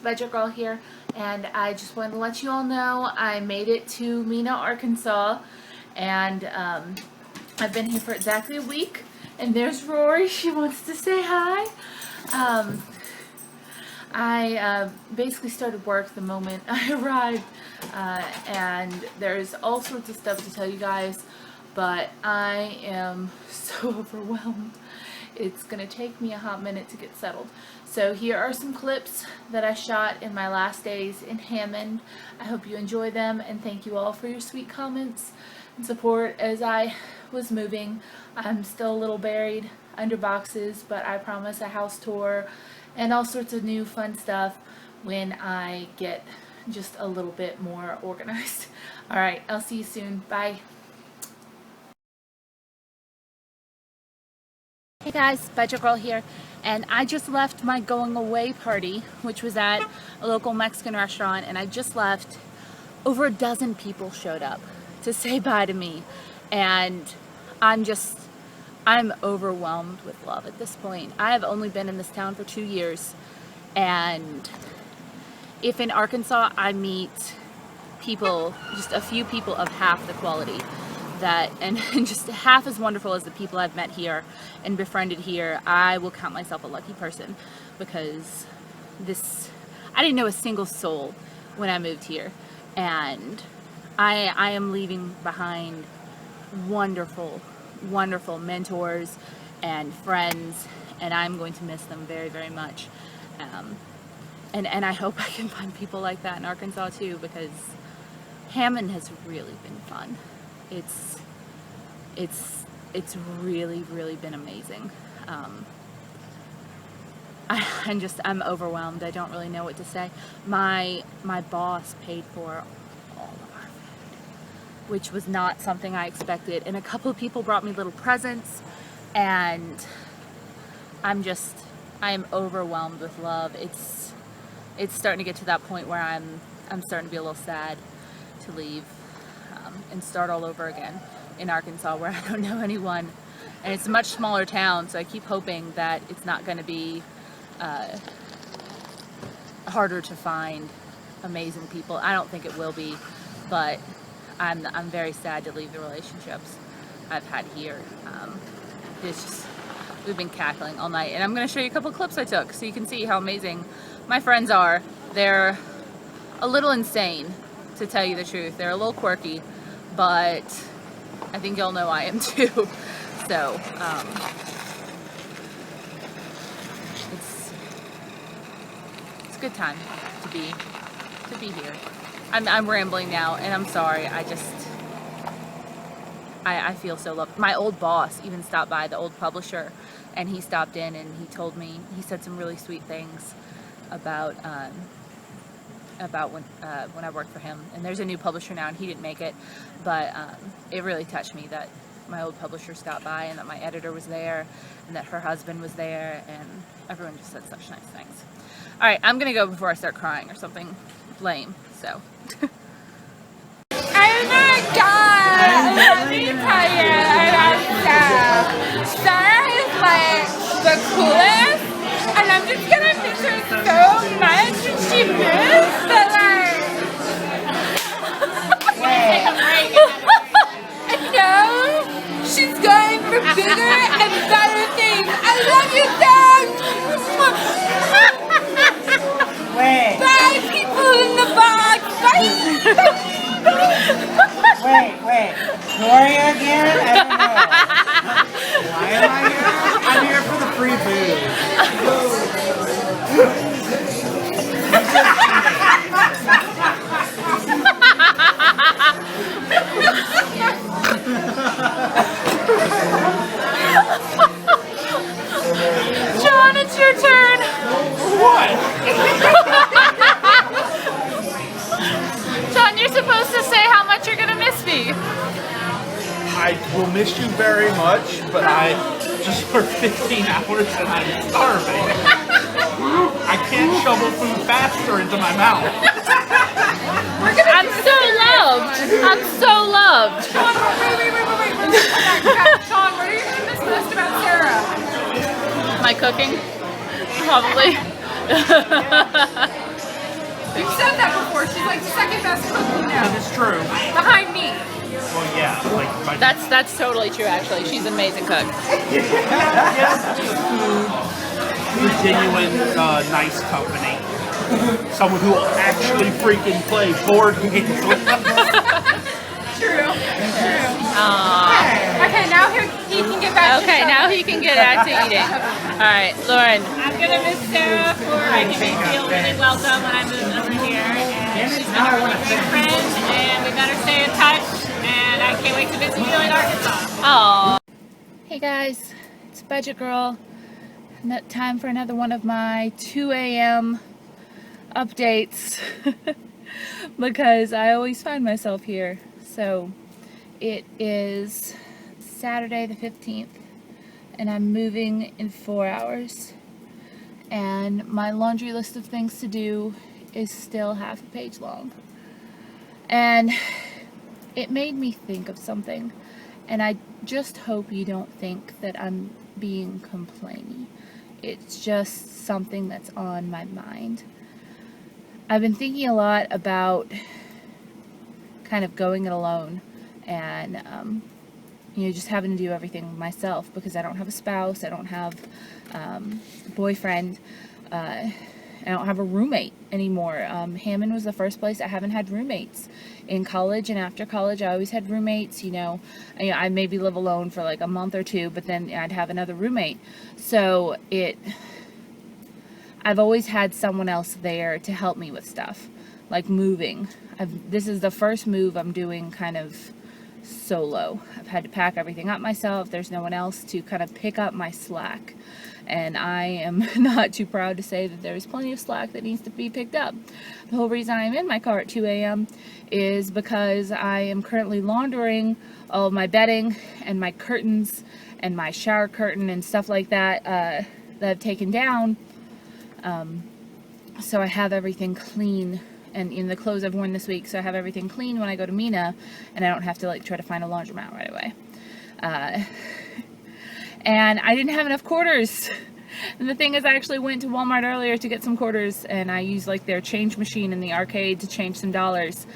Budget Girl here, and I just wanted to let you all know I made it to Mena, Arkansas, and I've been here for exactly a week. And there's Rory. She wants to say hi. I basically started work the moment I arrived, and there's all sorts of stuff to tell you guys, but I am so overwhelmed. It's gonna take me a hot minute to get settled. So here are some clips that I shot in my last days in Hammond. I hope you enjoy them, and thank you all for your sweet comments and support as I was moving. I'm still a little buried under boxes, but I promise a house tour and all sorts of new fun stuff when I get just a little bit more organized. Alright, I'll see you soon. Bye. Hey guys, Budget Girl here, and I just left my going away party, which was at a local Mexican restaurant, and I just left. Over a dozen people showed up to say bye to me, and I'm overwhelmed with love at this point. I have only been in this town for 2 years, and if in Arkansas I meet people, just a few people of half the quality, and just half as wonderful as the people I've met here and befriended here, I will count myself a lucky person, because I didn't know a single soul when I moved here, and I am leaving behind wonderful mentors and friends, and I'm going to miss them very, very much, and I hope I can find people like that in Arkansas too, because Hammond has really been fun. It's really been amazing. I'm overwhelmed. I don't really know what to say. My boss paid for all of our food, which was not something I expected, and a couple of people brought me little presents, and I am overwhelmed with love. It's starting to get to that point where I'm starting to be a little sad to leave and start all over again in Arkansas, where I don't know anyone, and it's a much smaller town, so I keep hoping that it's not going to be harder to find amazing people. I don't think it will be, but I'm very sad to leave the relationships I've had here. We've been cackling all night, and I'm going to show you a couple of clips I took so you can see how amazing my friends are. They're a little insane, to tell you the truth. They're a little quirky, but I think y'all know I am too. So it's a good time to be here. I'm rambling now, and I'm sorry. I feel so loved. My old boss even stopped by, the old publisher, and he stopped in and he said some really sweet things about when I worked for him. And there's a new publisher now, and he didn't make it, but it really touched me that my old publisher stopped by, and that my editor was there, and that her husband was there, and everyone just said such nice things. All right, I'm gonna go before I start crying or something lame. So. Oh my god! Let me tell you, Sarah is like the coolest, and I'm just gonna miss her so much when she moves, but like... I know she's going for bigger and better things. I love you, Dad! Wait. Bye, people in the box! Bye! Wait. Who are you again? I don't know. Why am I here? I'm here for the free John, it's your turn. What? John, you're supposed to say how much you're gonna miss me. I will miss you very much, but I just worked 15 hours and I'm starving. I can't shovel food faster into my mouth. I'm so loved. I'm so loved. Sean, wait. Sean, what are you going to miss most about Sarah? My cooking, probably. true. Behind me. Well, yeah, like my That's totally true. Actually, she's an amazing cook. the genuine, nice company. Someone who will actually freaking play board games with us. True. Okay, now he can get back to Okay, show. now he can get back to eating. All right, Lauren. I'm gonna miss Sarah for making me feel really welcome when I moved over here, and she's been a really great friend, and we better stay in touch. And I can't wait to visit you in Arkansas. Aww. Hey guys, it's Budget Girl. Time for another one of my 2 a.m. updates because I always find myself here. So it is Saturday the 15th and I'm moving in 4 hours, and my laundry list of things to do is still half a page long, and it made me think of something, and I just hope you don't think that I'm being complainy. It's just something that's on my mind. I've been thinking a lot about kind of going it alone and just having to do everything myself because I don't have a spouse, I don't have a boyfriend, I don't have a roommate anymore. Hammond was the first place I haven't had roommates. In college and after college, I always had roommates. I'd maybe live alone for like a month or two, but then I'd have another roommate. So I've always had someone else there to help me with stuff, like moving. This is the first move I'm doing kind of solo. I've had to pack everything up myself. There's no one else to kind of pick up my slack. And I am not too proud to say that there's plenty of slack that needs to be picked up. The whole reason I'm in my car at 2 a.m. is because I am currently laundering all of my bedding and my curtains and my shower curtain and stuff like that that I've taken down. So I have everything clean, and in the clothes I've worn this week, so I have everything clean when I go to Mina, and I don't have to like try to find a laundromat right away. And I didn't have enough quarters. And the thing is, I actually went to Walmart earlier to get some quarters, and I used like their change machine in the arcade to change some dollars,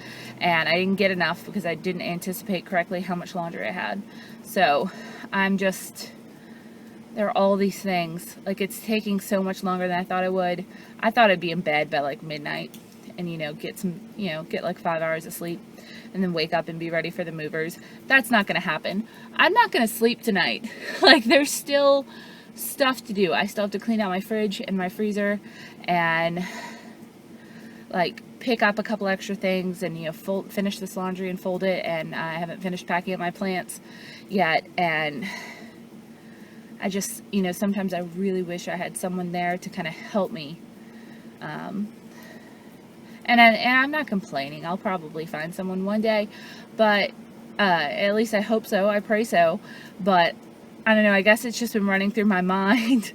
and I didn't get enough because I didn't anticipate correctly how much laundry I had. So there are all these things. Like, it's taking so much longer than I thought it would. I thought I'd be in bed by like midnight and get like 5 hours of sleep and then wake up and be ready for the movers. That's not gonna happen. I'm not gonna sleep tonight. Like, there's still stuff to do. I still have to clean out my fridge and my freezer and like pick up a couple extra things and finish this laundry and fold it, and I haven't finished packing up my plants yet. And I just, sometimes I really wish I had someone there to kind of help me. And I'm not complaining. I'll probably find someone one day, but at least I hope so. I pray so. But I don't know. I guess it's just been running through my mind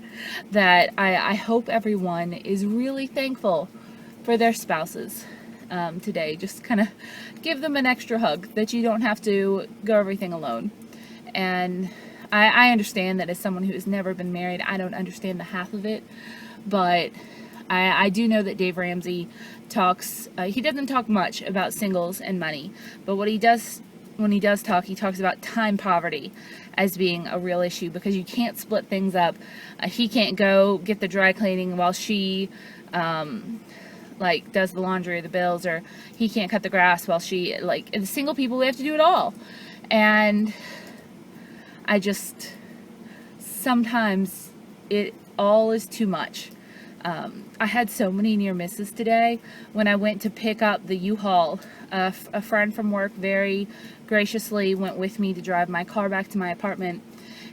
that I hope everyone is really thankful for their spouses today. Just kind of give them an extra hug, that you don't have to go everything alone. And I understand that as someone who has never been married, I don't understand the half of it, but I do know that Dave Ramsey talks, he doesn't talk much about singles and money, but when he does talk, he talks about time poverty as being a real issue, because you can't split things up. He can't go get the dry cleaning while she does the laundry or the bills, or he can't cut the grass while she, the single people, we have to do it all. And I just, sometimes it all is too much. I had so many near misses today when I went to pick up the U-Haul. A friend from work very graciously went with me to drive my car back to my apartment,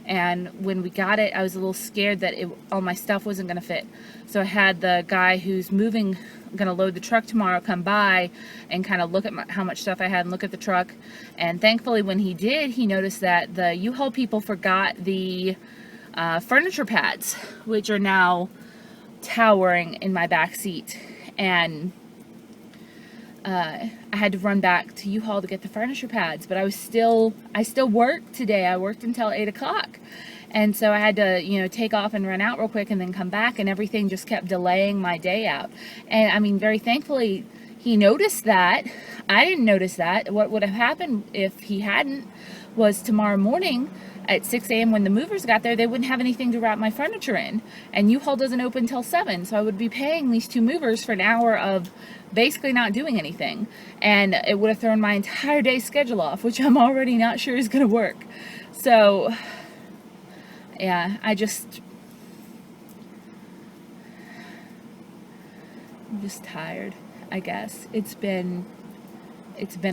and when we got it, I was a little scared that all my stuff wasn't going to fit. So I had the guy who's going to load the truck tomorrow come by and kind of look at how much stuff I had and look at the truck. And thankfully, when he did, he noticed that the U-Haul people forgot the furniture pads, which are now towering in my back seat. And I had to run back to U-Haul to get the furniture pads, but I still worked today. I worked until 8 o'clock. And so I had to, take off and run out real quick and then come back, and everything just kept delaying my day out. And I mean, very thankfully, he noticed that. I didn't notice that. What would have happened if he hadn't was tomorrow morning at 6 a.m. when the movers got there, they wouldn't have anything to wrap my furniture in. And U-Haul doesn't open till 7, so I would be paying these 2 movers for an hour of basically not doing anything. And it would have thrown my entire day's schedule off, which I'm already not sure is going to work. So, yeah, I'm just tired, I guess. It's been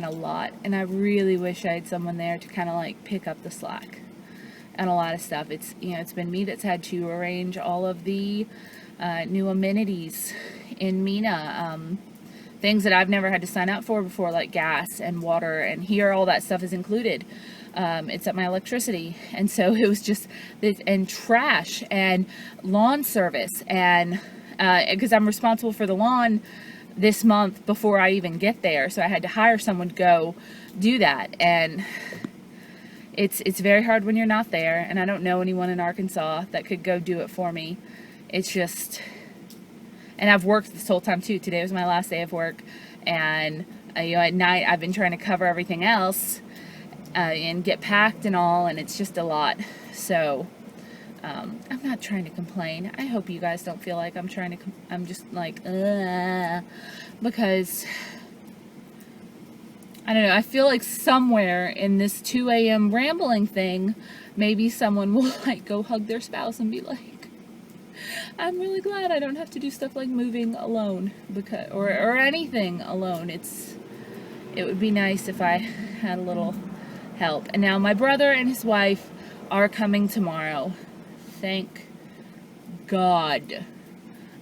a lot, and I really wish I had someone there to kind of like pick up the slack and a lot of stuff. It's been me that's had to arrange all of the new amenities in Mina, things that I've never had to sign up for before, like gas and water, and here all that stuff is included, except my electricity. And so it was just this, and trash and lawn service, and because I'm responsible for the lawn this month before I even get there, so I had to hire someone to go do that. And it's very hard when you're not there, and I don't know anyone in Arkansas that could go do it for me. It's just, and I've worked this whole time too. Today was my last day of work, and at night I've been trying to cover everything else and get packed and all, and it's just a lot. So I'm not trying to complain. I hope you guys don't feel like I'm trying to I'm just like, because I don't know, I feel like somewhere in this 2 a.m. rambling thing, maybe someone will like go hug their spouse and be like, I'm really glad I don't have to do stuff like moving alone, because or anything alone. It would be nice if I had a little help. And now my brother and his wife are coming tomorrow. Thank God.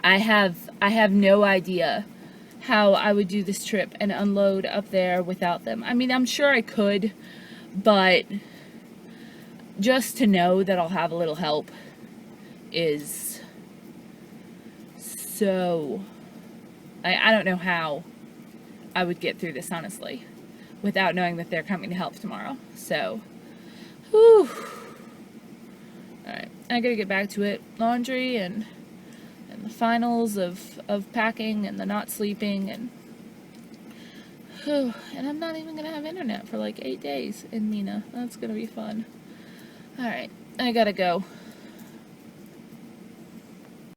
I have no idea how I would do this trip and unload up there without them. I mean, I'm sure I could, but just to know that I'll have a little help is so... I don't know how I would get through this, honestly, without knowing that they're coming to help tomorrow. So, whew. Alright, I gotta get back to it. Laundry and the finals of packing and the not sleeping, and I'm not even gonna have internet for like 8 days in Mina. That's gonna be fun. Alright, I gotta go.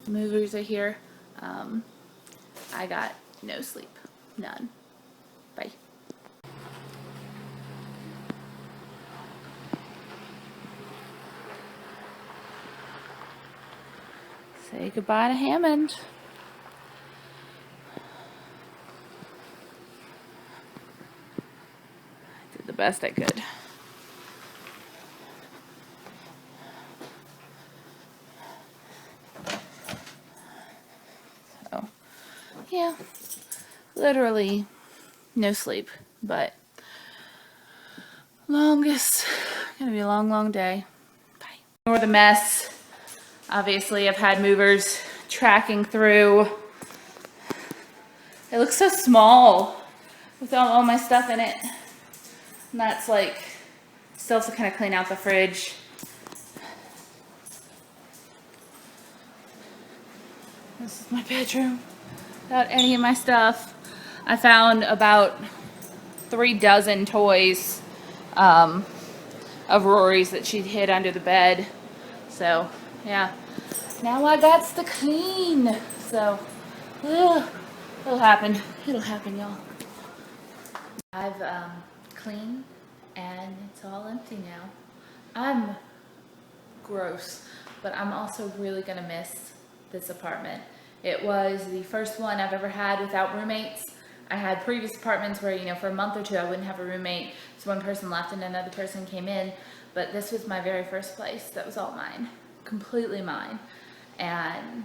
Movers are here. I got no sleep. None. Bye. Say goodbye to Hammond. I did the best I could. So, yeah, literally no sleep, but gonna be a long, long day. Bye. Ignore the mess. Obviously, I've had movers tracking through. It looks so small with all my stuff in it. And that's like, still have to kind of clean out the fridge. This is my bedroom without any of my stuff. I found about 36 toys of Rory's that she'd hid under the bed. So, yeah. Now I got to clean. So, it'll happen. It'll happen, y'all. I've cleaned and it's all empty now. I'm gross, but I'm also really gonna miss this apartment. It was the first one I've ever had without roommates. I had previous apartments where, you know, for a month or two I wouldn't have a roommate. So one person left and another person came in. But this was my very first place that was all mine. Completely mine. And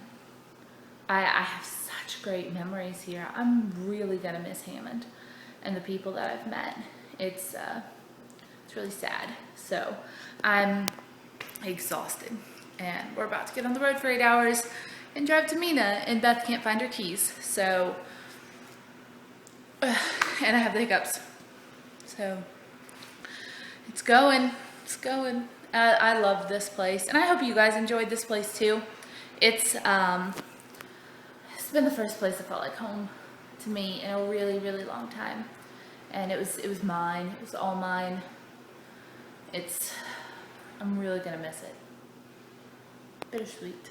I have such great memories here. I'm really gonna miss Hammond and the people that I've met. It's really sad. So I'm exhausted. And we're about to get on the road for 8 hours and drive to Mina, and Beth can't find her keys. So, and I have the hiccups. So, it's going. I love this place, and I hope you guys enjoyed this place too. It's been the first place that felt like home to me in a really, really long time. and it was mine. It was all mine. I'm really gonna miss it. Bittersweet.